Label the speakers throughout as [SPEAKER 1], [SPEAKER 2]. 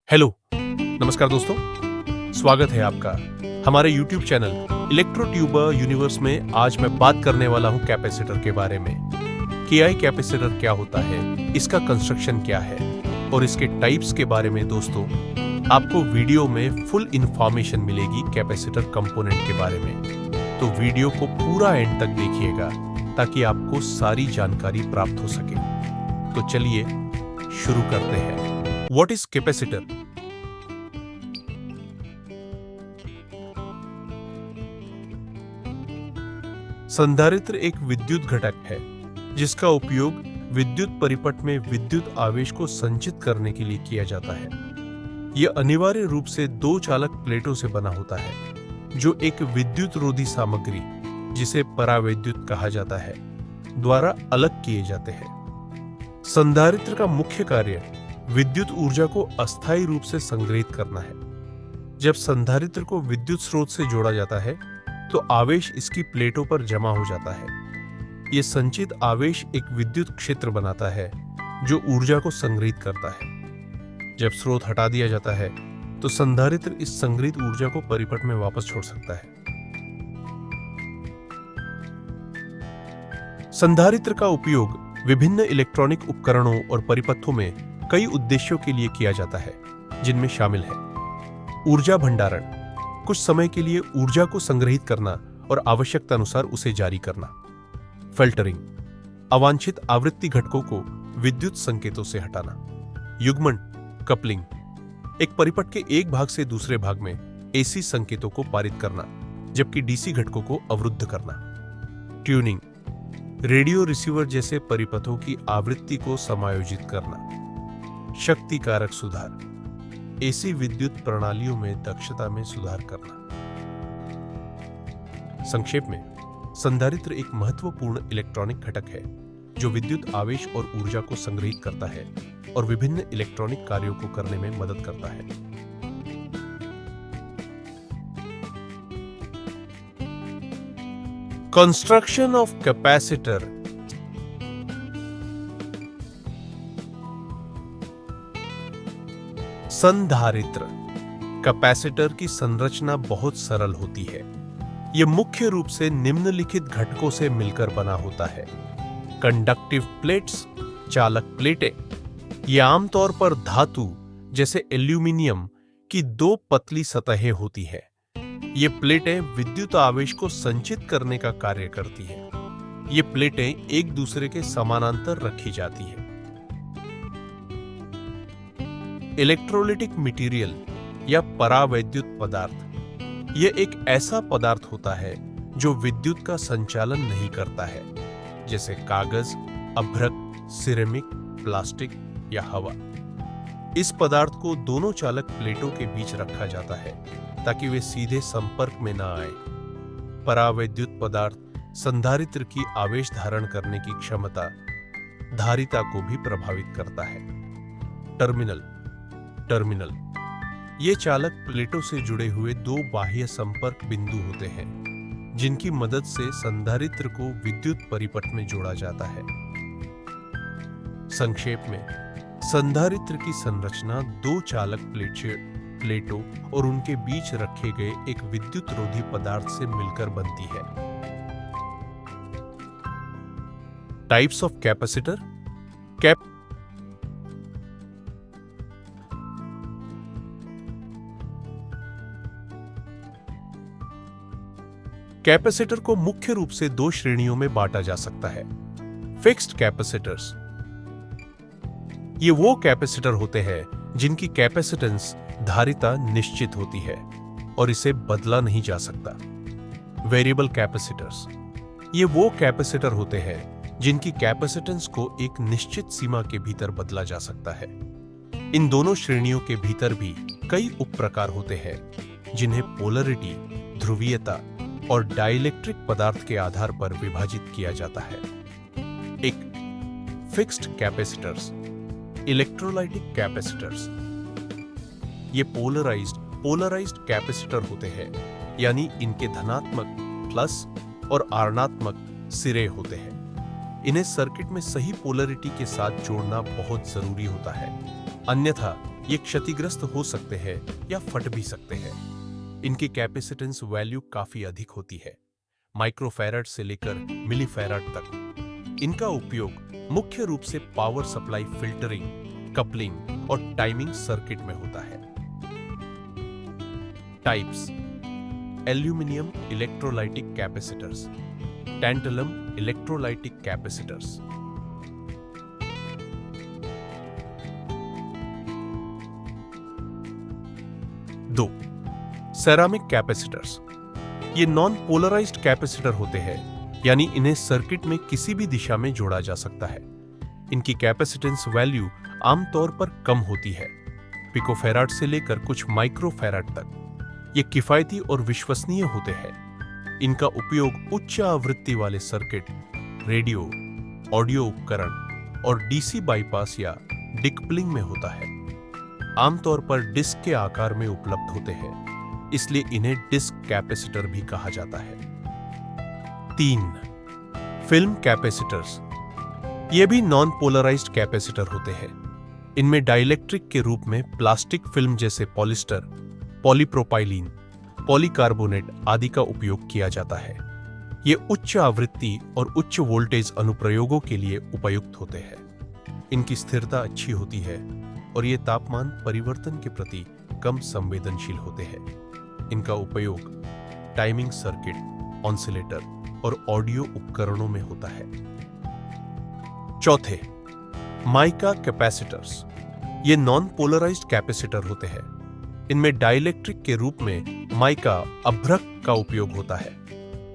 [SPEAKER 1] Hello, नमस्कार दोस्तों, स्वागत है आपका हमारे YouTube चैनल इलेक्ट्रोट्यूबर यूनिवर्स में। आज मैं बात करने वाला हूं कैपेसिटर के बारे में। KI कैपेसिटर क्या होता है, इसका कंस्ट्रक्शन क्या है और इसके टाइप्स के बारे में दोस्तों आपको वीडियो में फुल इंफॉर्मेशन मिलेगी कैपेसिटर कंपोनेंट के बारे में। तो वीडियो को पूरा एंड तक देखिएगा ताकि आपको सारी जानकारी प्राप्त हो सके। तो चलिए शुरू करते हैं। What is capacitor? संधारित्र एक विद्युत घटक है जिसका उपयोग विद्युत परिपथ में विद्युत आवेश को संचित करने के लिए किया जाता है। यह अनिवार्य रूप से दो चालक प्लेटों से बना होता है जो एक विद्युत रोधी सामग्री, जिसे परावैद्युत कहा जाता है, द्वारा अलग किए जाते हैं। संधारित्र का मुख्य कार्य विद्युत ऊर्जा को अस्थायी रूप से संग्रहित करना है। जब संधारित्र को विद्युत स्रोत से जोड़ा जाता है तो आवेश इसकी प्लेटों पर जमा हो जाता है। यह संचित आवेश एक विद्युत क्षेत्र बनाता है जो ऊर्जा को संग्रहित करता है। जब स्रोत हटा दिया जाता है तो संधारित्र इस संग्रहित ऊर्जा को परिपथ में वापस छोड़ सकता है। संधारित्र का उपयोग विभिन्न इलेक्ट्रॉनिक उपकरणों और परिपथों में कई उद्देश्यों के लिए किया जाता है, जिनमें शामिल है ऊर्जा भंडारण, कुछ समय के लिए ऊर्जा को संग्रहित करना और आवश्यकता अनुसार उसे जारी करना। फिल्टरिंग, अवांछित आवृत्ति घटकों को विद्युत संकेतों से हटाना। युग्मन, कपलिंग, एक परिपथ के एक भाग से दूसरे भाग में AC संकेतों को पारित करना जबकि DC घटकों को अवरुद्ध करना। ट्यूनिंग, रेडियो रिसीवर जैसे परिपथों की आवृत्ति को समायोजित करना। शक्ति कारक सुधार, AC विद्युत प्रणालियों में दक्षता में सुधार करना। संक्षेप में, संधारित्र एक महत्वपूर्ण इलेक्ट्रॉनिक घटक है जो विद्युत आवेश और ऊर्जा को संग्रहित करता है और विभिन्न इलेक्ट्रॉनिक कार्यों को करने में मदद करता है। Construction of capacitor. संधारित्र कैपेसिटर की संरचना बहुत सरल होती है। यह मुख्य रूप से निम्नलिखित घटकों से मिलकर बना होता है। कंडक्टिव प्लेट्स, चालक प्लेटें। ये आमतौर पर धातु जैसे एल्यूमीनियम की दो पतली सतहें होती है। ये प्लेटें विद्युत आवेश को संचित करने का कार्य करती हैं। ये प्लेटें एक दूसरे के समानांतर रखी जाती हैं। इलेक्ट्रोलिटिक मटेरियल या परावैद्युत पदार्थ, यह एक ऐसा पदार्थ होता है जो विद्युत का संचालन नहीं करता है, जैसे कागज, अभ्रक, सिरेमिक, प्लास्टिक या हवा। इस पदार्थ को दोनों चालक प्लेटों के बीच रखा जाता है ताकि वे सीधे संपर्क में न आए। परावैद्युत पदार्थ संधारित्र की आवेश धारण करने की क्षमता, धारिता को भी प्रभावित करता है। टर्मिनल, ये चालक प्लेटों से जुड़े हुए दो बाह्य संपर्क बिंदु होते हैं जिनकी मदद से संधारित्र को विद्युत परिपथ में जोड़ा जाता है। संक्षेप में, संधारित्र की संरचना दो चालक प्लेटों और उनके बीच रखे गए एक विद्युत रोधी पदार्थ से मिलकर बनती है। Types of capacitor. कैपेसिटर को मुख्य रूप से दो श्रेणियों में बांटा जा सकता है। फिक्स्ड कैपेसिटर्स, ये वो कैपेसिटर होते हैं जिनकी कैपेसिटेंस, धारिता निश्चित होती है और इसे बदला नहीं जा सकता। वेरिएबल कैपेसिटर्स, ये वो कैपेसिटर होते हैं जिनकी कैपेसिटेंस को एक निश्चित सीमा के भीतर बदला जा सकता है। इन दोनों श्रेणियों के भीतर भी कई उप प्रकार होते हैं जिन्हें पोलरिटी, ध्रुवीयता और डाइलेक्ट्रिक पदार्थ के आधार पर विभाजित किया जाता है। एक, फिक्स्ड कैपेसिटर्स। इलेक्ट्रोलाइटिक कैपेसिटर्स, ये पोलराइज्ड कैपेसिटर होते हैं, यानी इनके धनात्मक प्लस और ऋणात्मक सिरे होते हैं। इन्हें सर्किट में सही पोलरिटी के साथ जोड़ना बहुत जरूरी होता है, अन्यथा ये क्षतिग्रस्त हो सकते हैं या फट भी सकते हैं। इनकी कैपेसिटेंस वैल्यू काफी अधिक होती है, माइक्रोफैराड से लेकर मिलीफैराड तक। इनका उपयोग मुख्य रूप से पावर सप्लाई फिल्टरिंग, कपलिंग और टाइमिंग सर्किट में होता है। Types: aluminium electrolytic capacitors, tantalum electrolytic capacitors. 2. Ceramic capacitors. ये नॉन पोलराइज्ड कैपेसिटर होते हैं, यानी इन्हें सर्किट में किसी भी दिशा में जोड़ा जा सकता है। इनकी कैपेसिटेंस वैल्यू आमतौर पर कम होती है, पिकोफैराड से लेकर कुछ माइक्रोफैराड तक। ये किफायती और विश्वसनीय होते हैं। इनका उपयोग उच्च आवृत्ति वाले सर्किट, रेडियो, ऑडियो उपकरण और डीसी बाईपास या डिकपलिंग में होता है। आमतौर पर डिस्क के आकार में उपलब्ध होते हैं, इसलिए इन्हें डिस्क कैपेसिटर भी कहा जाता है। 3. Film capacitors. ये भी नॉन पोलराइज्ड कैपेसिटर होते हैं। इनमें डाइलेक्ट्रिक के रूप में प्लास्टिक फिल्म जैसे पॉलिस्टर, पॉलीप्रोपाइलीन, पॉलीकार्बोनेट आदि का उपयोग किया जाता है। ये उच्च आवृत्ति और उच्च वोल्टेज अनुप्रयोगों के लिए उपयुक्त होते हैं। इनकी स्थिरता अच्छी होती है और ये तापमान परिवर्तन के प्रति कम संवेदनशील होते हैं। इनका उपयोग टाइमिंग सर्किट, ऑसिलेटर और ऑडियो उपकरणों में होता है। 4. Mica capacitors. ये नॉन पोलराइज्ड कैपेसिटर होते हैं। इनमें डाइलेक्ट्रिक के रूप में माइका अभ्रक का उपयोग होता है।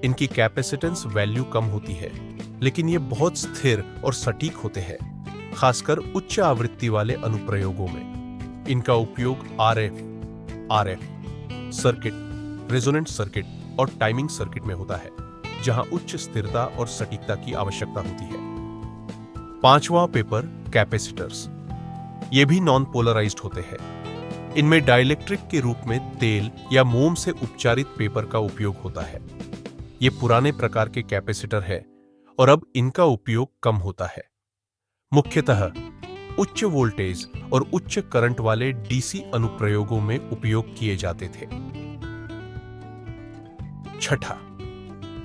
[SPEAKER 1] इनकी कैपेसिटेंस वैल्यू कम होती है, लेकिन ये बहुत स्थिर और सटीक होते हैं, खासकर उच्च आवृत्ति वाले अनुप्रयोगों में। इनका उपयोग आरएफ सर्किट, रेजोनेंट सर्किट और टाइमिंग सर्किट में होता है, जहां उच्च स्थिरता और सटीकता की आवश्यकता होती है। 5वां पेपर कैपेसिटर्स। ये भी नॉन पोलराइज्ड होते हैं। इनमें डाइलेक्ट्रिक के रूप में तेल या मोम से उपचारित पेपर का उपयोग होता है। ये पुराने प्रकार के कैपेसिटर है और अब इनका उपयोग कम होता है। मुख्यतः उच्च वोल्टेज और उच्च करंट वाले डीसी अनुप्रयोगों में उपयोग किए जाते थे। 6.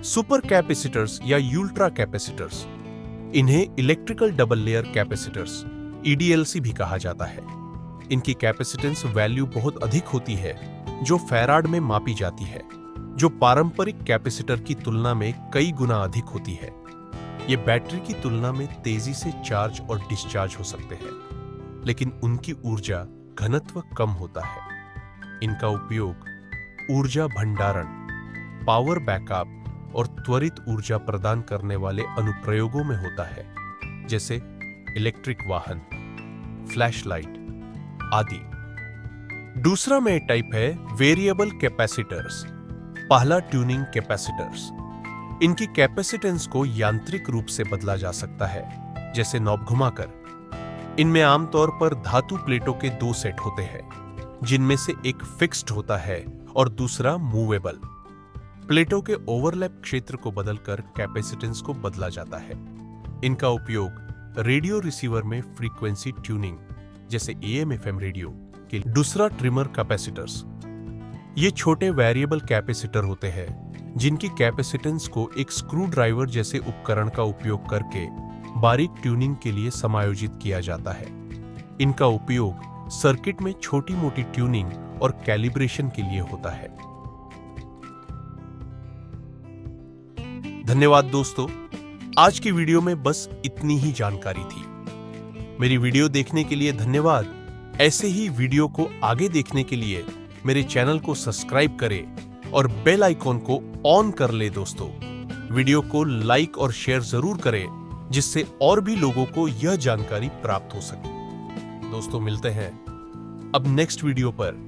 [SPEAKER 1] सुपर कैपेसिटर्स या यूल्ट्रा कैपेसिटर्स। इन्हें इलेक्ट्रिकल डबल लेयर कैपेसिटर्स, ईडीएलसी भी कहा जाता है। इनकी कैपेसिटेंस वैल्यू बहुत अधिक होती है, जो फैराड में मापी जाती है, जो पारंपरिक कैपेसिटर की तुलना में कई गुना अधिक होती है। ये बैटरी की तुलना में तेजी से चार्ज और डिस्चार्ज हो सकते हैं, लेकिन उनकी ऊर्जा घनत्व कम होता है। इनका उपयोग ऊर्जा भंडारण, पावर बैकअप और त्वरित ऊर्जा प्रदान करने वाले अनुप्रयोगों में होता है, जैसे इलेक्ट्रिक वाहन, फ्लैशलाइट आदि। दूसरा में टाइप है वेरिएबल कैपेसिटर्स, पहला ट्यूनिंग कैपेसिटर्स। इनकी कैपेसिटेंस को यांत्रिक रूप से बदला जा सकता है, जैसे नॉब घुमाकर। इनमें आमतौर पर धातु प्लेटों के 2 सेट होते हैं, जिनमें से एक फिक्स्ड होता है और दूसरा मूवेबल। प्लेटों के ओवरलैप क्षेत्र को बदलकर कैपेसिटेंस को बदला जाता है। इनका उपयोग रेडियो रिसीवर में फ्रीक्वेंसी ट्यूनिंग, जैसे AM/FM रेडियो के लिए। दूसरा ट्रिमर कैपेसिटर्स। ये छोटे वेरिएबल कैपेसिटर होते हैं, जिनकी कैपेसिटेंस को एक स्क्रू ड्राइवर जैसे उपकरण का उपयोग करके बारीक ट्यूनिंग के लिए समायोजित किया जाता है। इनका उपयोग सर्किट में छोटी मोटी ट्यूनिंग और कैलिब्रेशन के लिए होता है। धन्यवाद दोस्तों, आज की वीडियो में बस इतनी ही जानकारी थी। मेरी वीडियो देखने के लिए धन्यवाद। ऐसे ही वीडियो को आगे देखने के लिए मेरे चैनल को सब्सक्राइब करें और बेल आइकॉन को ऑन कर ले दोस्तों। वीडियो को लाइक और शेयर जरूर करें, जिससे और भी लोगों को यह जानकारी प्राप्त हो सके। दोस्तों मिलते हैं अब नेक्स्ट वीडियो पर।